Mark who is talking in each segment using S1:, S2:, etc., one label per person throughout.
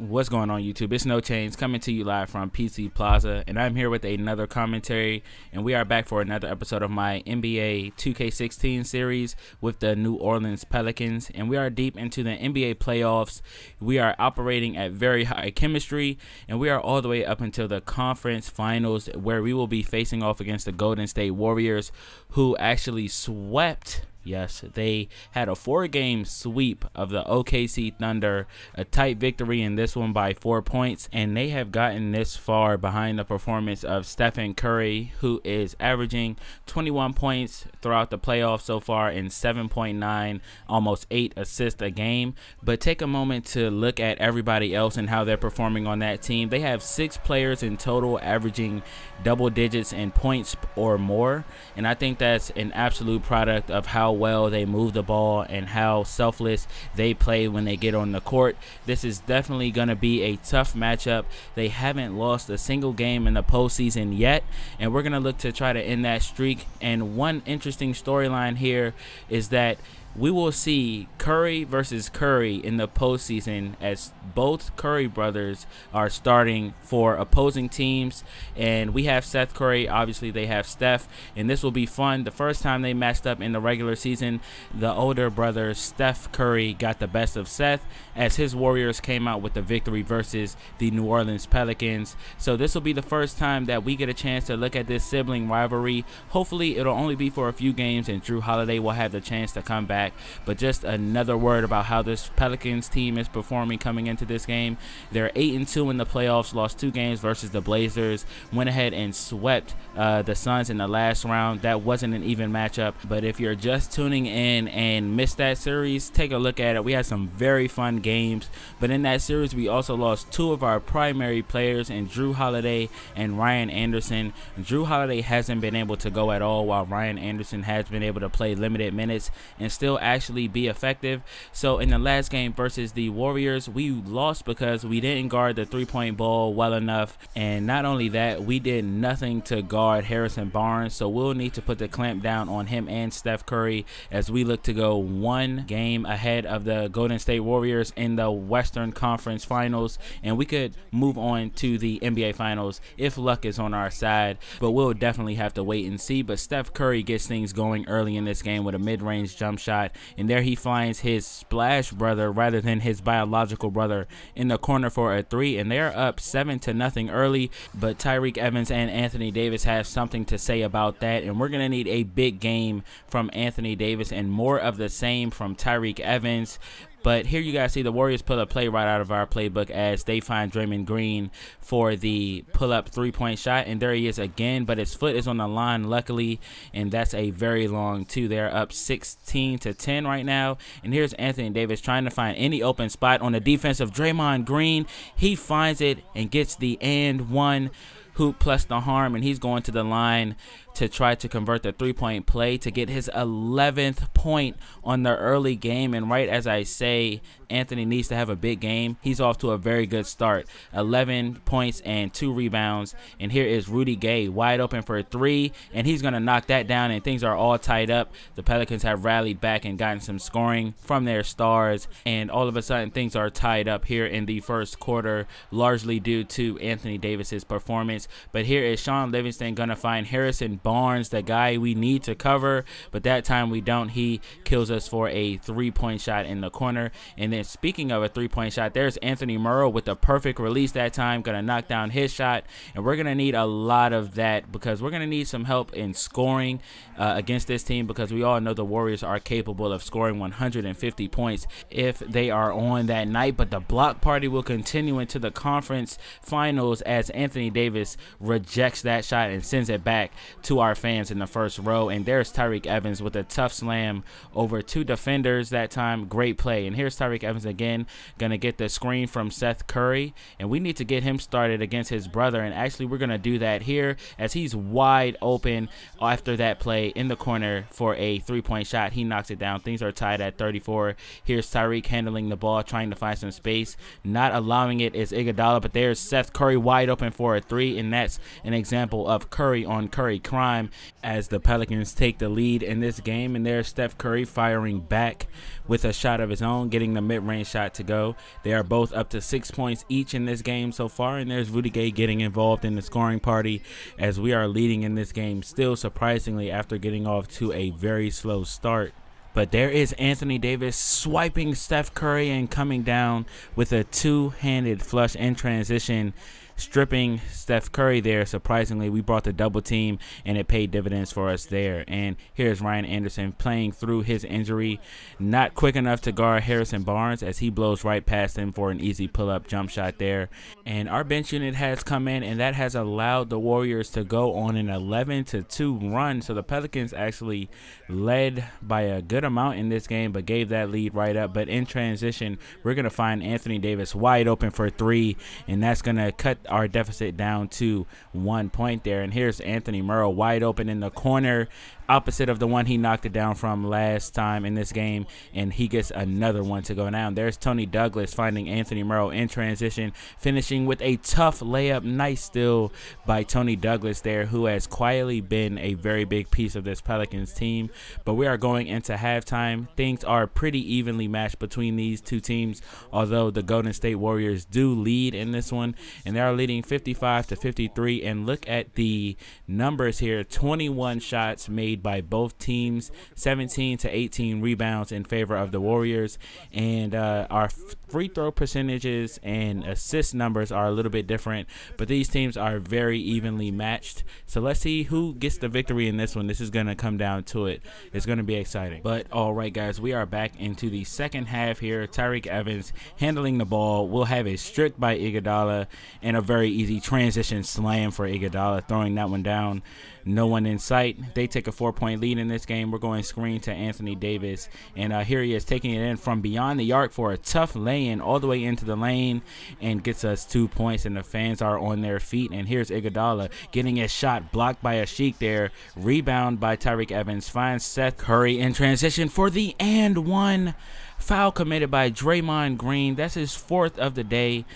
S1: What's going on, YouTube? It's No Change coming to you live from PC Plaza, and I'm here with another commentary, and we are back for another episode of my NBA 2K16 series with the New Orleans Pelicans, and we are deep into the NBA playoffs. We are operating at very high chemistry, and we are all the way up until the conference finals, where we will be facing off against the Golden State Warriors, who actually swept. Yes, they had a 4-game sweep of the OKC Thunder, a tight victory in this one by 4 points, and they have gotten this far behind the performance of Stephen Curry, who is averaging 21 points throughout the playoffs so far and 7.9, almost 8 assists a game. But take a moment to look at everybody else and how they're performing on that team. They have 6 players in total averaging double digits in points or more, and I think that's an absolute product of how well they move the ball and how selfless they play when they get on the court. This is definitely going to be a tough matchup. They haven't lost a single game in the postseason yet, and we're going to look to try to end that streak. And one interesting storyline here is that we will see Curry versus Curry in the postseason, as both Curry brothers are starting for opposing teams. And we have Seth Curry, obviously they have Steph, and this will be fun. The first time they matched up in the regular season, the older brother Steph Curry got the best of Seth, as his Warriors came out with the victory versus the New Orleans Pelicans. So this will be the first time that we get a chance to look at this sibling rivalry. Hopefully it'll only be for a few games and Jrue Holiday will have the chance to come back. But just another word about how this Pelicans team is performing coming into this game. They're 8-2 in the playoffs, lost 2 games versus the Blazers, went ahead and swept the Suns in the last round. That wasn't an even matchup, but if you're just tuning in and missed that series, take a look at it. We had some very fun games, but in that series we also lost 2 of our primary players in Jrue Holiday and Ryan Anderson. Jrue Holiday hasn't been able to go at all, while Ryan Anderson has been able to play limited minutes and still actually be effective. So in the last game versus the Warriors, we lost because we didn't guard the 3-point ball well enough, and not only that, we did nothing to guard Harrison Barnes. So we'll need to put the clamp down on him and Steph Curry as we look to go 1 game ahead of the Golden State Warriors in the Western Conference Finals, and we could move on to the NBA Finals if luck is on our side, but we'll definitely have to wait and see. But Steph Curry gets things going early in this game with a mid-range jump shot, and there he finds his splash brother rather than his biological brother in the corner for a 3, and they're up 7-0 early. But Tyreke Evans and Anthony Davis have something to say about that, and we're going to need a big game from Anthony Davis and more of the same from Tyreke Evans. But here you guys see the Warriors pull a play right out of our playbook as they find Draymond Green for the pull-up 3-point shot. And there he is again, but his foot is on the line, luckily, and that's a very long 2. They're up 16-10 right now. And here's Anthony Davis trying to find any open spot on the defense of Draymond Green. He finds it and gets the and 1 hoop plus the harm, and he's going to the line to try to convert the 3-point play to get his 11th point on the early game. And right as I say, Anthony needs to have a big game. He's off to a very good start, 11 points and 2 rebounds. And here is Rudy Gay wide open for a 3, and he's going to knock that down, and things are all tied up. The Pelicans have rallied back and gotten some scoring from their stars, and all of a sudden things are tied up here in the first quarter, largely due to Anthony Davis's performance. But here is Sean Livingston going to find Harrison Barnes, the guy we need to cover, but that time we don't. He kills us for a 3-point shot in the corner. And then speaking of a 3-point shot, there's Anthony Murrow with the perfect release that time, gonna knock down his shot, and we're gonna need a lot of that because we're gonna need some help in scoring against this team, because we all know the Warriors are capable of scoring 150 points if they are on that night. But the block party will continue into the conference finals as Anthony Davis rejects that shot and sends it back to our fans in the first row. And there's Tyreke Evans with a tough slam over 2 defenders that time. Great play. And here's Tyreke Evans again, gonna get the screen from Seth Curry, and we need to get him started against his brother. And actually we're gonna do that here as he's wide open after that play in the corner for a 3-point shot. He knocks it down. Things are tied at 34. Here's Tyreke handling the ball, trying to find some space. Not allowing it is Iguodala, but there's Seth Curry wide open for a 3, and that's an example of Curry on Curry crime. prime as the Pelicans take the lead in this game. And there's Steph Curry firing back with a shot of his own, getting the mid-range shot to go. They are both up to 6 points each in this game so far, and there's Rudy Gay getting involved in the scoring party as we are leading in this game still, surprisingly, after getting off to a very slow start. But there is Anthony Davis swiping Steph Curry and coming down with a two-handed flush in transition, stripping Steph Curry there. Surprisingly, we brought the double team and it paid dividends for us there. And here's Ryan Anderson playing through his injury, not quick enough to guard Harrison Barnes as he blows right past him for an easy pull-up jump shot there. And our bench unit has come in, and that has allowed the Warriors to go on an 11-2 run. So the Pelicans actually led by a good amount in this game, but gave that lead right up. But in transition, we're going to find Anthony Davis wide open for three, and that's going to cut our deficit down to 1 point there. And here's Anthony Murrow wide open in the corner, opposite of the one he knocked it down from last time in this game, and he gets another one to go down. There's Tony Douglas finding Anthony Murrow in transition, finishing with a tough layup. Nice steal by Tony Douglas there, who has quietly been a very big piece of this Pelicans team. But we are going into halftime. Things are pretty evenly matched between these two teams, although the Golden State Warriors do lead in this one, and they are leading 55-53. And look at the numbers here: 21 shots made by both teams, 17-18 rebounds in favor of the Warriors, and our free throw percentages and assist numbers are a little bit different, but these teams are very evenly matched. So let's see who gets the victory in this one. This is going to come down to it. It's going to be exciting. But all right, guys, we are back into the second half here. Tyreke Evans handling the ball. We'll have it stripped by Iguodala, and a very easy transition slam for Iguodala, throwing that one down. No one in sight. They take a 4-point lead in this game. We're going screen to Anthony Davis, and here he is taking it in from beyond the arc for a tough lay-in all the way into the lane, and gets us 2 points, and the fans are on their feet. And here's Iguodala getting a shot blocked by a Sheik there. Rebound by Tyreke Evans, finds Seth Curry in transition for the and one. Foul committed by Draymond Green. That's his fourth of the day,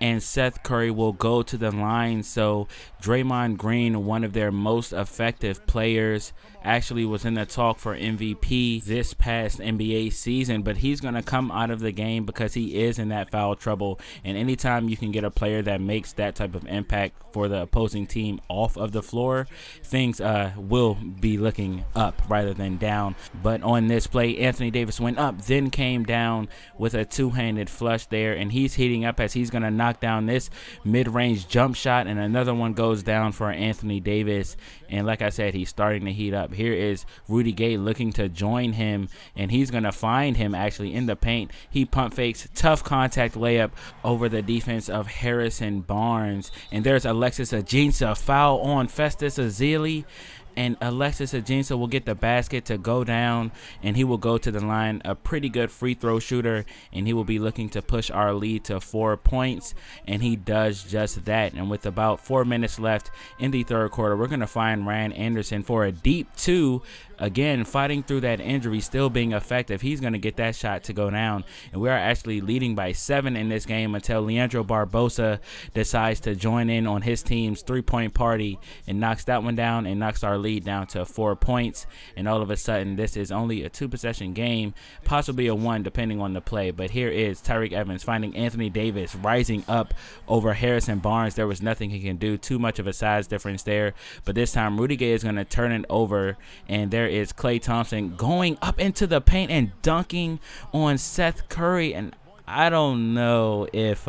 S1: and Seth Curry will go to the line. So Draymond Green, one of their most effective players, actually was in the talk for MVP this past NBA season, but he's going to come out of the game because he is in that foul trouble. And anytime you can get a player that makes that type of impact for the opposing team off of the floor, things will be looking up rather than down. But on this play, Anthony Davis went up, then came down with a two-handed flush there, and he's heating up as he's going to knock down this mid-range jump shot, and another one goes down for Anthony Davis. And like I said, he's starting to heat up. Here is Rudy Gay looking to join him, and he's going to find him actually in the paint. He pump fakes, tough contact layup over the defense of Harrison Barnes. And there's Alexis Ajinça, foul on Festus Ezeli, and Alexis Ajinça will get the basket to go down, and he will go to the line. A pretty good free throw shooter, and he will be looking to push our lead to 4 points, and he does just that. And with about 4 minutes left in the third quarter, we're going to find Ryan Anderson for a deep two. Again, fighting through that injury, still being effective. He's going to get that shot to go down, and we are actually leading by 7 in this game until Leandro Barbosa decides to join in on his team's three-point party and knocks that one down and knocks our lead down to 4 points. And all of a sudden, this is only a 2-possession game, possibly a 1 depending on the play. But here is Tyreke Evans finding Anthony Davis, rising up over Harrison Barnes. There was nothing he can do, too much of a size difference there. But this time, Rudy Gay is going to turn it over, and there is Klay Thompson going up into the paint and dunking on Seth Curry. And I don't know if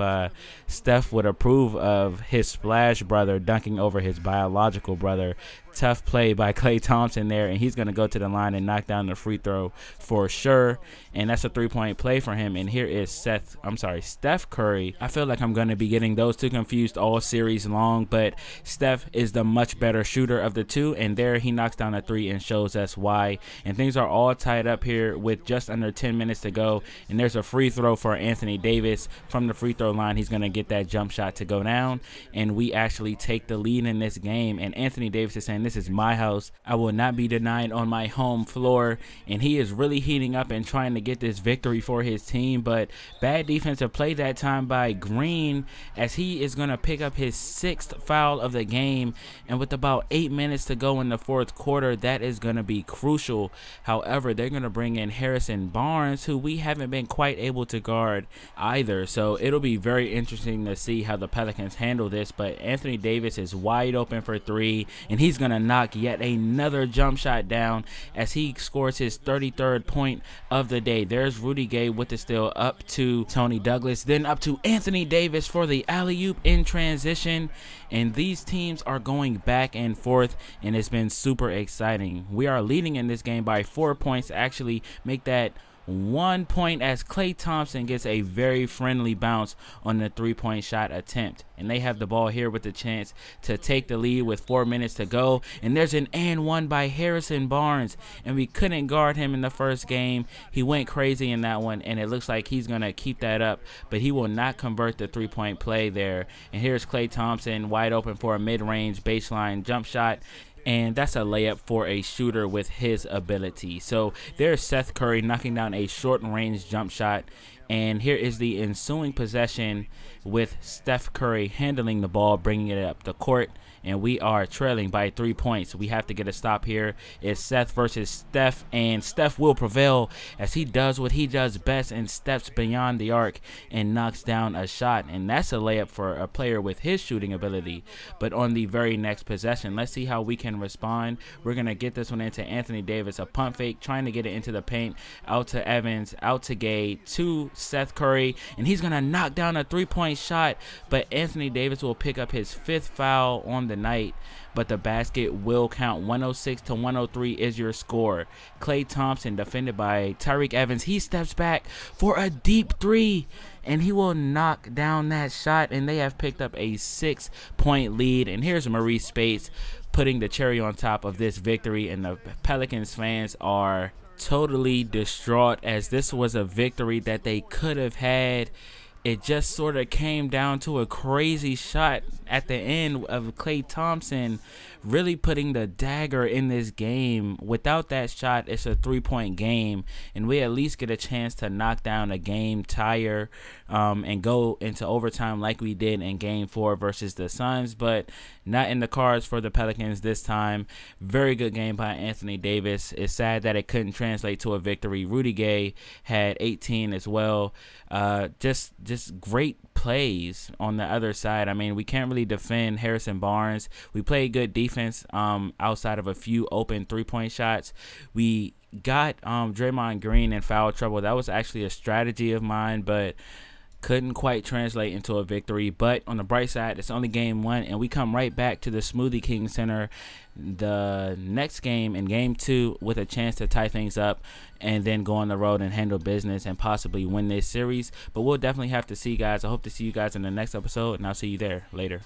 S1: Steph would approve of his splash brother dunking over his biological brother. Tough play by Klay Thompson there, and he's going to go to the line and knock down the free throw for sure. And that's a 3-point play for him. And here is Steph Curry. I feel like I'm going to be getting those two confused all series long, but Steph is the much better shooter of the two, and there he knocks down a 3 and shows us why. And things are all tied up here with just under 10 minutes to go, and there's a free throw for Anthony Davis from the free throw line. He's going to get that jump shot to go down, and we actually take the lead in this game. And Anthony Davis is saying, This is my house. I will not be denied on my home floor. And he is really heating up and trying to get this victory for his team. But bad defensive play that time by Green, as he is going to pick up his 6th foul of the game. And with about 8 minutes to go in the 4th quarter, that is going to be crucial. However, they're going to bring in Harrison Barnes, who we haven't been quite able to guard either. So it'll be very interesting to see how the Pelicans handle this. But Anthony Davis is wide open for 3, and he's going to knock yet another jump shot down as he scores his 33rd point of the day. There's Rudy Gay with the steal, up to Tony Douglas, then up to Anthony Davis for the alley-oop in transition. And these teams are going back and forth, and it's been super exciting. We are leading in this game by 4 points. Actually make that 1 point as Klay Thompson gets a very friendly bounce on the 3-point shot attempt. And they have the ball here with the chance to take the lead with 4 minutes to go. And there's an and one by Harrison Barnes. And we couldn't guard him in the first game. He went crazy in that one, and it looks like he's going to keep that up. But he will not convert the 3-point play there. And here's Klay Thompson wide open for a mid-range baseline jump shot. And that's a layup for a shooter with his ability. So there's Seth Curry knocking down a short-range jump shot. And here is the ensuing possession with Steph Curry handling the ball, bringing it up the court. And we are trailing by 3 points. We have to get a stop here. It's Seth versus Steph, and Steph will prevail as he does what he does best and steps beyond the arc and knocks down a shot. And that's a layup for a player with his shooting ability. But on the very next possession, let's see how we can respond. We're going to get this one into Anthony Davis, a pump fake, trying to get it into the paint, out to Evans, out to Gay, to Seth Curry, and he's going to knock down a 3-point shot. But Anthony Davis will pick up his 5th foul on the night, but the basket will count. 106 to 103 is your score. Klay Thompson defended by Tyreke Evans. He steps back for a deep 3, and he will knock down that shot, and they have picked up a 6-point lead. And here's Maurice Spates putting the cherry on top of this victory, and the Pelicans fans are totally distraught as this was a victory that they could have had. It just sort of came down to a crazy shot at the end of Klay Thompson really putting the dagger in this game. Without that shot, it's a 3-point game, and we at least get a chance to knock down a game tire and go into overtime like we did in Game 4 versus the Suns, but not in the cards for the Pelicans this time. Very good game by Anthony Davis. It's sad that it couldn't translate to a victory. Rudy Gay had 18 as well. Just great plays on the other side. I mean, we can't really defend Harrison Barnes. We played good defense outside of a few open 3-point shots. We got Draymond Green in foul trouble. That was actually a strategy of mine, but couldn't quite translate into a victory. But on the bright side, it's only game 1, and we come right back to the Smoothie King Center the next game in game 2 with a chance to tie things up and then go on the road and handle business and possibly win this series. But we'll definitely have to see, guys. I hope to see you guys in the next episode, and I'll see you there later.